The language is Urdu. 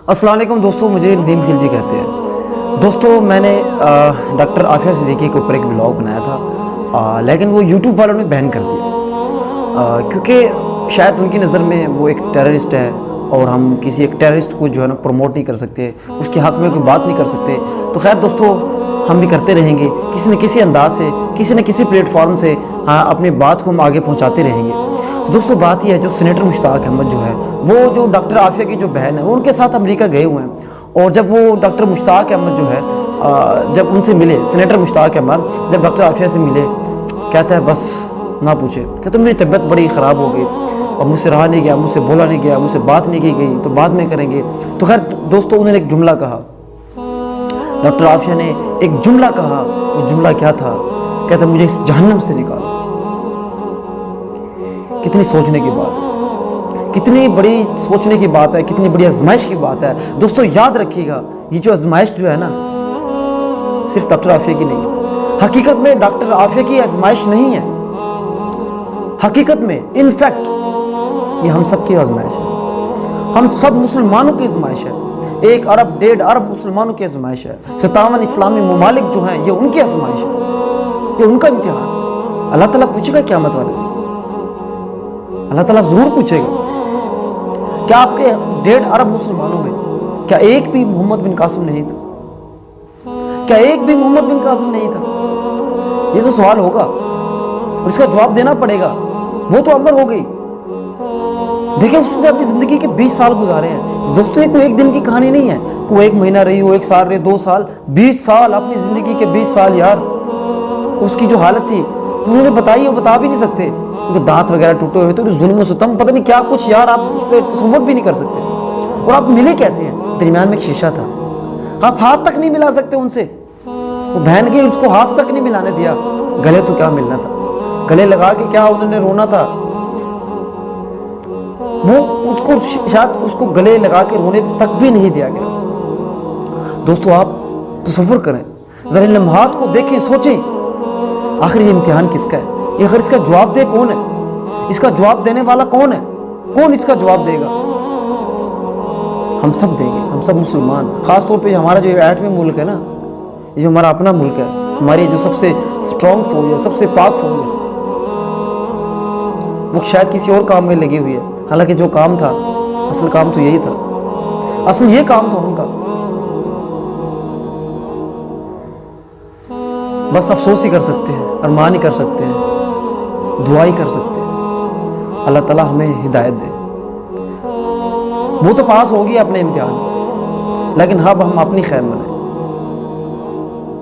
السلام علیکم دوستو، مجھے ندیم خلجی کہتے ہیں۔ دوستو میں نے ڈاکٹر عافیہ صدیقی کے اوپر ایک ولاگ بنایا تھا، لیکن وہ یوٹیوب والوں نے بین کر دیا، کیونکہ شاید ان کی نظر میں وہ ایک ٹیررسٹ ہے اور ہم کسی ایک ٹیررسٹ کو جو ہے نا پروموٹ نہیں کر سکتے، اس کے حق میں کوئی بات نہیں کر سکتے۔ تو خیر دوستو، ہم بھی کرتے رہیں گے کسی نہ کسی انداز سے، کسی نہ کسی پلیٹ فارم سے اپنی بات کو ہم آگے پہنچاتے رہیں گے۔ تو دوستو بات یہ ہے، جو سینیٹر مشتاق احمد جو ہے، وہ جو ڈاکٹر عافیہ کی جو بہن ہے، وہ ان کے ساتھ امریکہ گئے ہوئے ہیں، اور جب وہ ڈاکٹر مشتاق احمد جو ہے جب ان سے ملے، سینیٹر مشتاق احمد جب ڈاکٹر عافیہ سے ملے، کہتا ہے بس نہ پوچھے، کہتا میری طبیعت بڑی خراب ہو گئی اور مجھ سے رہا نہیں گیا، مجھ سے بولا نہیں گیا، مجھ سے بات نہیں کی گئی، تو بعد میں کریں گے۔ تو خیر دوستو، انہوں نے ایک جملہ کہا، ڈاکٹر عافیہ نے ایک جملہ کہا۔ وہ جملہ کیا تھا؟ کہتا مجھے اس جہنم سے نکالو۔ کتنی سوچنے کی بات ہے، کتنی بڑی سوچنے کی بات ہے، کتنی بڑی آزمائش کی بات ہے۔ دوستو یاد رکھیے گا، یہ جو آزمائش جو ہے نا، صرف ڈاکٹر عافیہ کی نہیں ہے، حقیقت میں ڈاکٹر عافیہ کی آزمائش نہیں ہے، حقیقت میں انفیکٹ یہ ہم سب کی آزمائش ہے، ہم سب مسلمانوں کی آزمائش ہے۔ 1 ارب 1.5 ارب مسلمانوں کی آزمائش ہے، 57 اسلامی ممالک جو ہیں، یہ ان کی آزمائش ہے، یہ ان کا امتحان۔ اللہ تعالیٰ پوچھے گا قیامت والے دن، اللہ تعالیٰ ضرور پوچھے گا، کیا آپ کے 1.5 ارب مسلمانوں میں کیا ایک بھی محمد بن قاسم نہیں تھا؟ کیا ایک بھی محمد بن قاسم نہیں تھا؟ یہ تو سوال ہوگا اور اس کا جواب دینا پڑے گا۔ وہ تو عمر ہو گئی، دیکھیں اس نے اپنی زندگی کے 20 سال گزارے ہیں۔ دوستو یہ کوئی ایک دن کی کہانی نہیں ہے، کوئی 1 مہینہ رہی ہو، 1 سال رہے، 2 سال، 20 سال، اپنی زندگی کے 20 سال یار۔ اس کی جو حالت تھی انہوں نے بتائی، وہ بتا بھی نہیں سکتے، ان کے دانت وغیرہ ٹوٹے ہوئے تھے، ظلم و ستم پتہ نہیں کیا کچھ یار، آپ اس پہ تصور بھی نہیں کر سکتے۔ اور آپ ملے کیسے ہیں؟ درمیان میں ایک شیشہ تھا، آپ ہاتھ تک نہیں ملا سکتے ان سے۔ وہ بہن کی اس کو ہاتھ تک نہیں ملانے دیا، گلے تو کیا ملنا تھا، گلے لگا کے کیا انہوں نے رونا تھا۔ وہ اس کو شاید اس کو گلے لگا کے رونے تک بھی نہیں دیا گیا۔ دوستو آپ تصور کریں، ذرا لمحات کو دیکھیں، سوچیں، آخر یہ امتحان کس کا ہے؟ آخر اس کا جواب دے کون ہے؟ اس کا جواب دینے والا کون ہے؟ کون اس کا جواب دے گا؟ ہم سب دیں گے، ہم سب مسلمان، خاص طور پہ ہمارا جو ایٹمی ملک ہے نا، یہ جو ہمارا اپنا ملک ہے، ہماری جو سب سے اسٹرانگ فوج ہے، سب سے پاک فوج ہے، وہ شاید کسی اور کام میں لگی ہوئی ہے، حالانکہ جو کام تھا، اصل کام تو یہی تھا، اصل یہ کام تھا ان کا۔ بس افسوس ہی کر سکتے ہیں، ارمان ہی کر سکتے ہیں، دعا ہی کر سکتے ہیں، اللہ تعالیٰ ہمیں ہدایت دے۔ وہ تو پاس ہو گیا اپنے امتحان، لیکن اب ہم اپنی خیر بنائیں۔